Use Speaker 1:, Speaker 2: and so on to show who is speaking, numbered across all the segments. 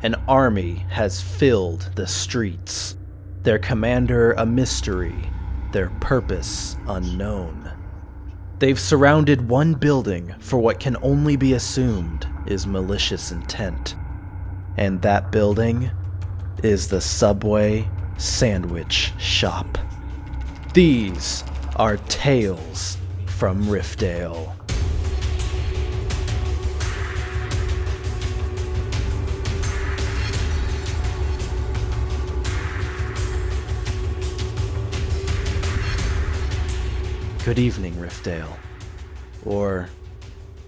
Speaker 1: An army has filled the streets. Their commander a mystery, their purpose unknown. They've surrounded one building for what can only be assumed is malicious intent. And that building is the Subway Sandwich Shop. These are tales from Riftdale. Good evening, Riftdale. Or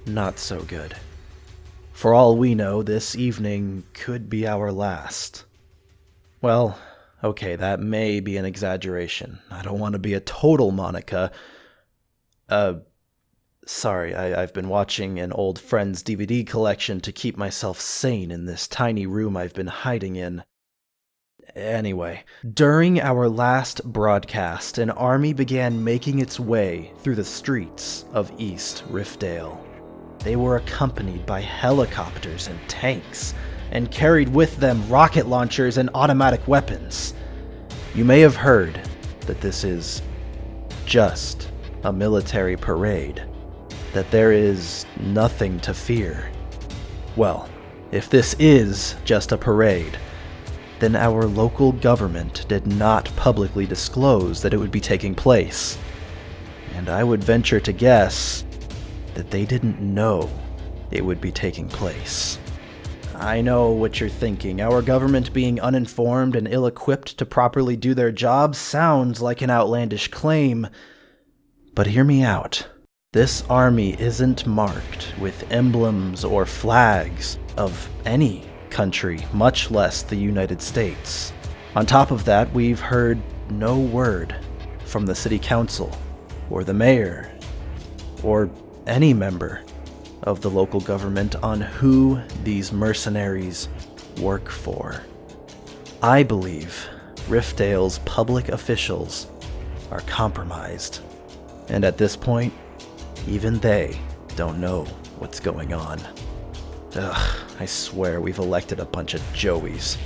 Speaker 1: not so good. For all we know, this evening could be our last. Well, okay, that may be an exaggeration. I don't want to be a total Monica. Sorry, I've been watching an old friend's DVD collection to keep myself sane in this tiny room I've been hiding in. Anyway, during our last broadcast, an army began making its way through the streets of East Riftdale. They were accompanied by helicopters and tanks, and carried with them rocket launchers and automatic weapons. You may have heard that this is just a military parade, that there is nothing to fear. Well, if this is just a parade, then our local government did not publicly disclose that it would be taking place. And I would venture to guess that they didn't know it would be taking place. I know what you're thinking. Our government being uninformed and ill-equipped to properly do their job sounds like an outlandish claim. But hear me out. This army isn't marked with emblems or flags of any country, much less the United States. On top of that, we've heard no word from the city council, or the mayor, or any member of the local government on who these mercenaries work for. I believe Riftdale's public officials are compromised, and at this point, even they don't know what's going on. Ugh, I swear we've elected a bunch of Joeys.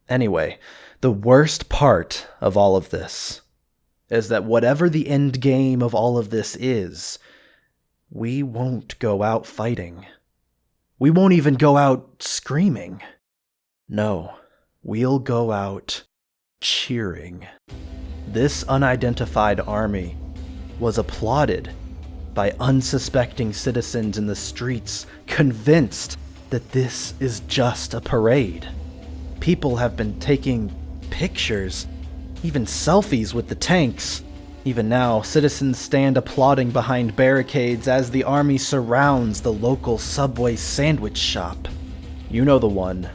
Speaker 1: Anyway, the worst part of all of this is that whatever the end game of all of this is, we won't go out fighting. We won't even go out screaming. No, we'll go out cheering. This unidentified army was applauded by unsuspecting citizens in the streets, convinced that this is just a parade. People have been taking pictures, even selfies with the tanks. Even now, citizens stand applauding behind barricades as the army surrounds the local Subway sandwich shop. You know the one.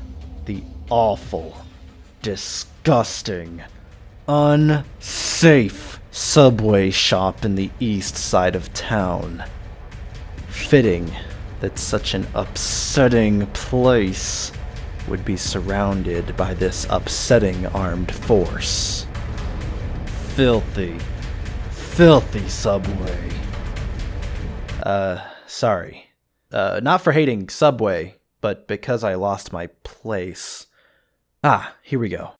Speaker 1: The awful, disgusting, unsafe Subway shop in the east side of town. Fitting that such an upsetting place would be surrounded by this upsetting armed force. Filthy Subway. Sorry. Not for hating Subway, but because I lost my place. Here we go.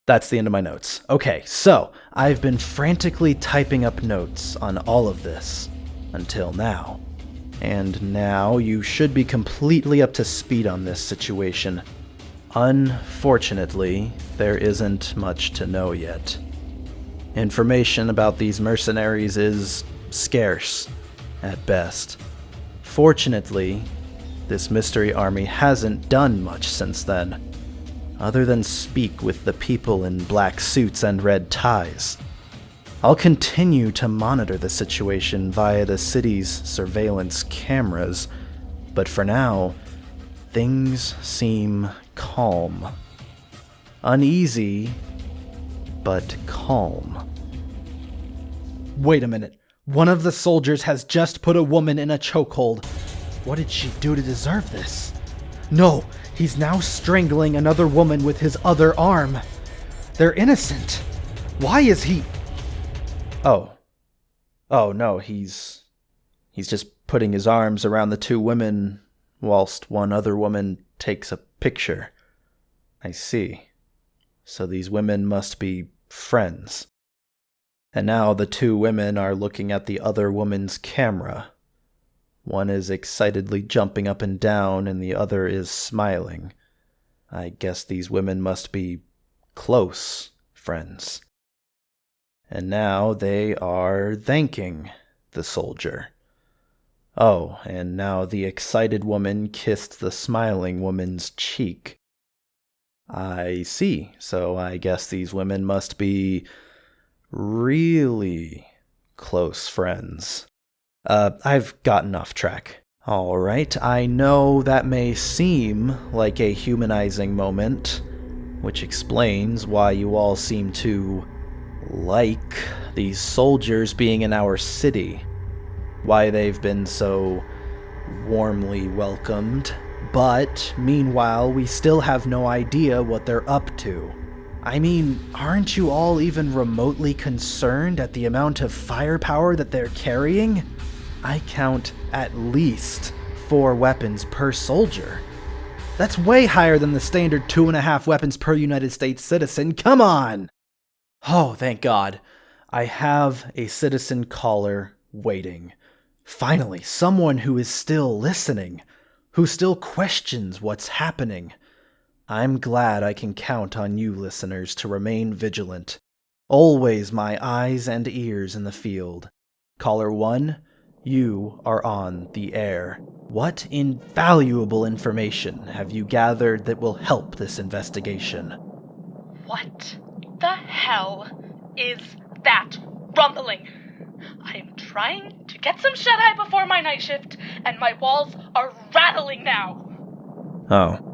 Speaker 1: That's the end of my notes. Okay, so I've been frantically typing up notes on all of this until now. And now you should be completely up to speed on this situation. Unfortunately, there isn't much to know yet. Information about these mercenaries is scarce, at best. Fortunately, this mystery army hasn't done much since then, other than speak with the people in black suits and red ties. I'll continue to monitor the situation via the city's surveillance cameras, but for now, things seem calm. Uneasy, but calm. Wait a minute. One of the soldiers has just put a woman in a chokehold. What did she do to deserve this? No, he's now strangling another woman with his other arm. They're innocent. Why is he... Oh no, he's just putting his arms around the two women whilst one other woman takes a picture. I see. So these women must be friends. And now the two women are looking at the other woman's camera. One is excitedly jumping up and down, and the other is smiling. I guess these women must be close friends. And now they are thanking the soldier. Oh, and now the excited woman kissed the smiling woman's cheek. I see. So I guess these women must be really close friends. I've gotten off track. All right, I know that may seem like a humanizing moment, which explains why you all seem to like these soldiers being in our city, why they've been so warmly welcomed, but meanwhile we still have no idea what they're up to. I mean, aren't you all even remotely concerned at the amount of firepower that they're carrying? I count at least 4 weapons per soldier. That's way higher than the standard 2.5 weapons per United States citizen. Come on! Oh, thank God. I have a citizen caller waiting. Finally, someone who is still listening, who still questions what's happening. I'm glad I can count on you listeners to remain vigilant. Always my eyes and ears in the field. Caller 1, you are on the air. What invaluable information have you gathered that will help this investigation?
Speaker 2: What the hell is that rumbling? I am trying to get some shut-eye before my night shift, and my walls are rattling now.
Speaker 1: Oh.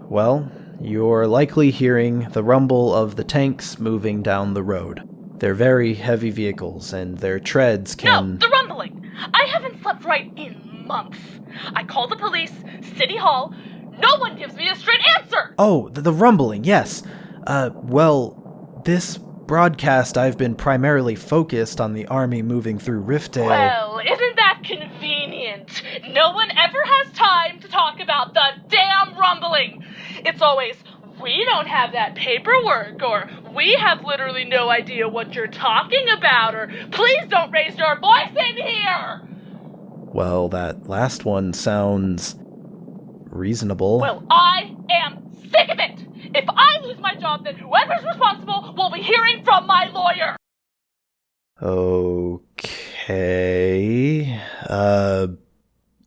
Speaker 1: Well, you're likely hearing the rumble of the tanks moving down the road. They're very heavy vehicles, and their treads can...
Speaker 2: No, the rumbling! I haven't slept right in months. I call the police, City Hall. No one gives me a straight answer!
Speaker 1: Oh, the rumbling, yes. Well, this broadcast I've been primarily focused on the army moving through Riftdale.
Speaker 2: Well, isn't that convenient? No one ever has time to talk about the damn rumbling. It's always, we don't have that paperwork, or we have literally no idea what you're talking about, or please don't raise your voice in here!
Speaker 1: Well, that last one sounds reasonable.
Speaker 2: Well, I am sick of it! If I lose my job, then whoever's responsible will be hearing from my lawyer!
Speaker 1: Okay.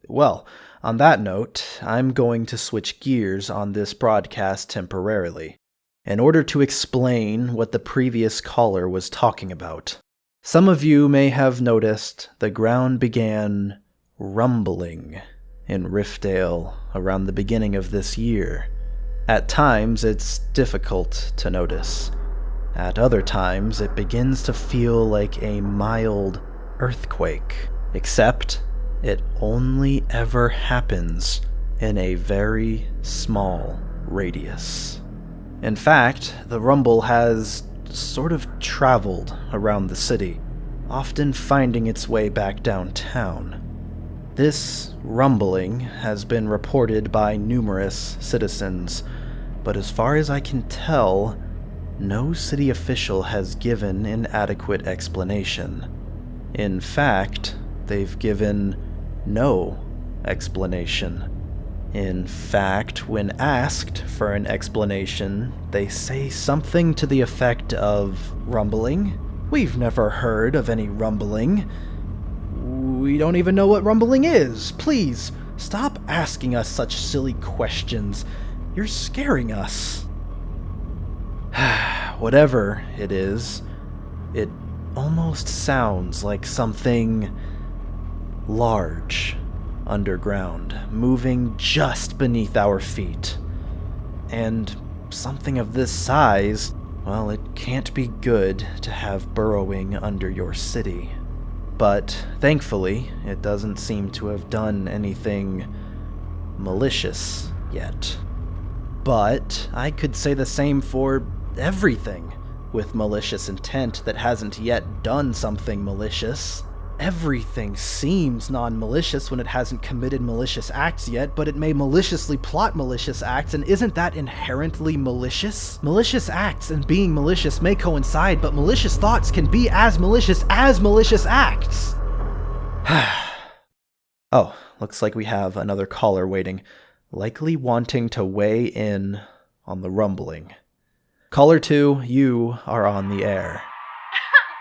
Speaker 1: Well, on that note, I'm going to switch gears on this broadcast temporarily, in order to explain what the previous caller was talking about. Some of you may have noticed the ground began rumbling in Riftdale around the beginning of this year. At times, it's difficult to notice. At other times, it begins to feel like a mild earthquake, except it only ever happens in a very small radius. In fact, the rumble has sort of traveled around the city, often finding its way back downtown. This rumbling has been reported by numerous citizens, but as far as I can tell, no city official has given an adequate explanation. In fact, they've given no explanation. In fact, when asked for an explanation, they say something to the effect of, "Rumbling? We've never heard of any rumbling. We don't even know what rumbling is. Please, stop asking us such silly questions. You're scaring us." Whatever it is, it almost sounds like something large underground, moving just beneath our feet. And something of this size, well, it can't be good to have burrowing under your city. But thankfully, it doesn't seem to have done anything malicious yet. But I could say the same for everything with malicious intent that hasn't yet done something malicious. Everything seems non-malicious when it hasn't committed malicious acts yet, but it may maliciously plot malicious acts, and isn't that inherently malicious? Malicious acts and being malicious may coincide, but malicious thoughts can be as malicious acts. Oh, looks like we have another caller waiting, likely wanting to weigh in on the rumbling. Caller 2, you are on the air.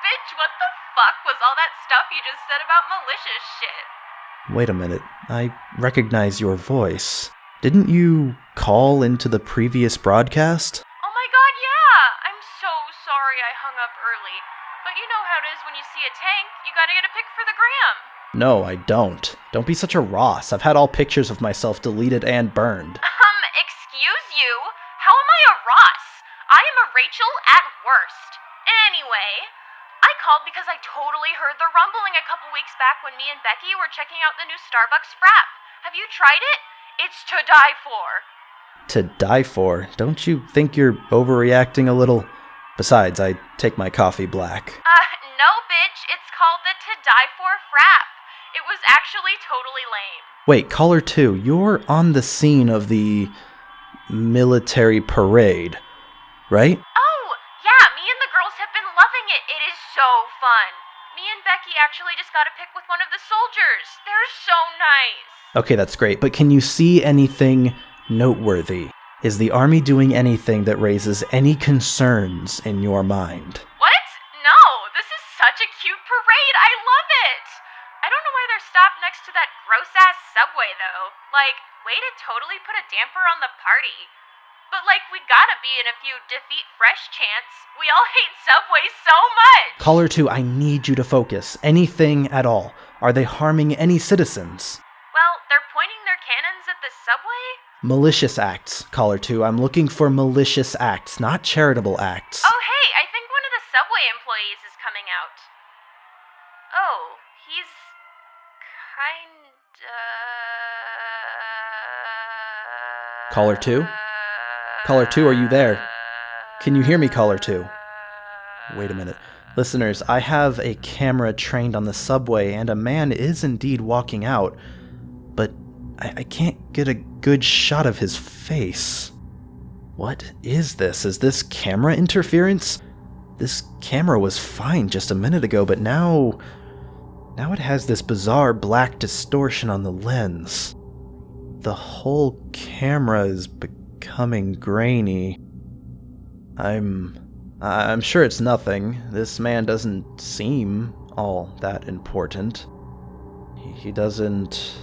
Speaker 3: Bitch, what the fuck was all that stuff you just said about malicious shit?
Speaker 1: Wait a minute, I recognize your voice. Didn't you call into the previous broadcast?
Speaker 3: Oh my god, yeah! I'm so sorry I hung up early. But you know how it is when you see a tank, you gotta get a pic for the gram.
Speaker 1: No, I don't. Don't be such a Ross. I've had all pictures of myself deleted and burned.
Speaker 3: Excuse you? How am I a Ross? I am a Rachel at worst. Anyway, I called because I totally heard the rumbling a couple weeks back when me and Becky were checking out the new Starbucks frap. Have you tried it? It's to die for.
Speaker 1: To die for? Don't you think you're overreacting a little? Besides, I take my coffee black.
Speaker 3: No, bitch. It's called the To Die For frap. It was actually totally lame.
Speaker 1: Wait, caller 2, you're on the scene of the military parade, right?
Speaker 3: Oh, yeah, me and the girls have been loving it. It is so fun. Me and Becky actually just got a pic with one of the soldiers. They're so nice.
Speaker 1: Okay, that's great, but can you see anything noteworthy? Is the army doing anything that raises any concerns in your mind?
Speaker 3: What? No, this is such a cute parade. I love it. I don't know why they're stopped next to that gross-ass subway, though. Like, way to totally put a damper on the party. But, like, we gotta be in a few defeat fresh chants. We all hate Subway so much!
Speaker 1: Caller 2, I need you to focus. Anything at all. Are they harming any citizens?
Speaker 3: Well, they're pointing their cannons at the subway?
Speaker 1: Malicious acts, Caller 2. I'm looking for malicious acts, not charitable acts.
Speaker 3: Oh, hey, I think one of the subway employees is coming out. Oh, he's
Speaker 1: Caller 2? Caller 2, are you there? Can you hear me, Caller 2? Wait a minute. Listeners, I have a camera trained on the subway, and a man is indeed walking out, but I can't get a good shot of his face. What is this? Is this camera interference? This camera was fine just a minute ago, but now it has this bizarre black distortion on the lens. The whole camera is becoming grainy. I'm sure it's nothing. This man doesn't seem all that important. He doesn't...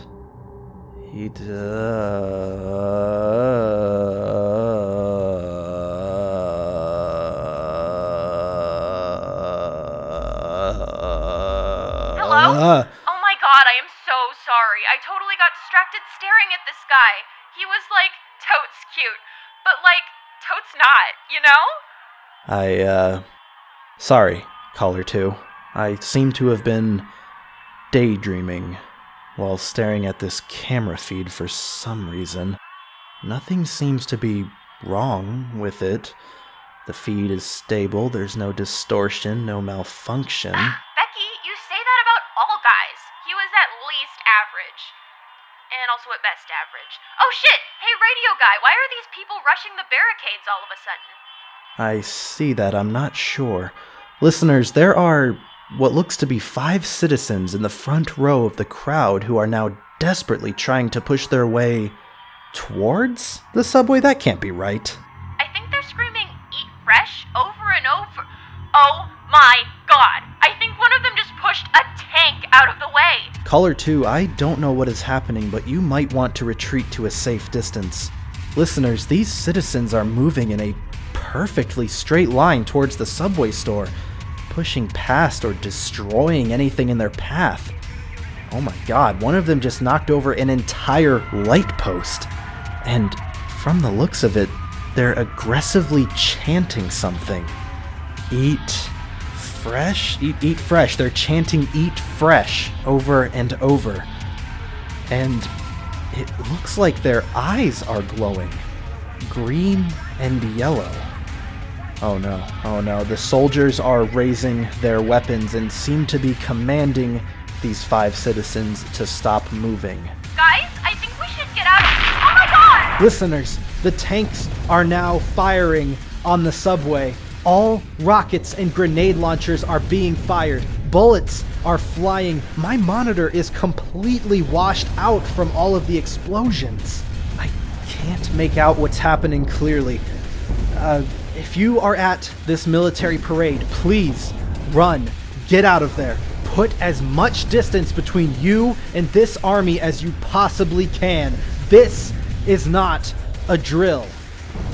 Speaker 3: Hello? Oh my god, I am so sorry. I totally got distracted staring at this guy. He was, like, totes cute. But, like, totes not, you know?
Speaker 1: Sorry, Caller 2. I seem to have been daydreaming while staring at this camera feed for some reason. Nothing seems to be wrong with it. The feed is stable, there's no distortion, no malfunction.
Speaker 3: Becky, you say that about all guys. He was at least average. And also at best average. Oh shit! Hey radio guy, why are these people rushing the barricades all of a sudden?
Speaker 1: I see that, I'm not sure. Listeners, there are what looks to be 5 citizens in the front row of the crowd who are now desperately trying to push their way towards the subway? That can't be right.
Speaker 3: I think they're screaming, "Eat fresh," over and over. Oh my god! I think one of them just pushed a tank out of the way!
Speaker 1: Caller 2, I don't know what is happening, but you might want to retreat to a safe distance. Listeners, these citizens are moving in a perfectly straight line towards the subway store, pushing past or destroying anything in their path. Oh my god, one of them just knocked over an entire light post. And from the looks of it, they're aggressively chanting something. Eat fresh? Eat fresh. They're chanting "eat fresh" over and over. And it looks like their eyes are glowing. Green and yellow. Oh no, the soldiers are raising their weapons and seem to be commanding these 5 citizens to stop moving.
Speaker 3: Guys, I think we should get out of here. Oh my god!
Speaker 1: Listeners, the tanks are now firing on the subway. All rockets and grenade launchers are being fired. Bullets are flying. My monitor is completely washed out from all of the explosions. I can't make out what's happening clearly. If you are at this military parade, please run. Get out of there. Put as much distance between you and this army as you possibly can. This is not a drill.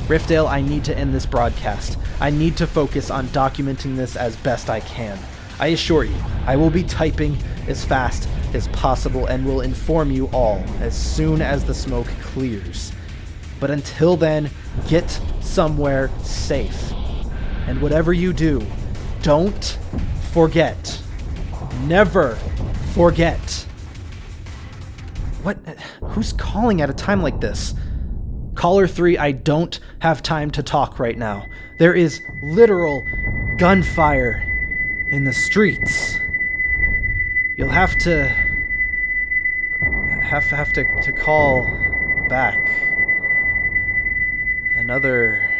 Speaker 1: Riftdale, I need to end this broadcast. I need to focus on documenting this as best I can. I assure you, I will be typing as fast as possible and will inform you all as soon as the smoke clears. But until then, get somewhere safe. And whatever you do, don't forget. Never forget. What? Who's calling at a time like this? Caller 3, I don't have time to talk right now. There is literal gunfire in the streets. You'll have to call back. Another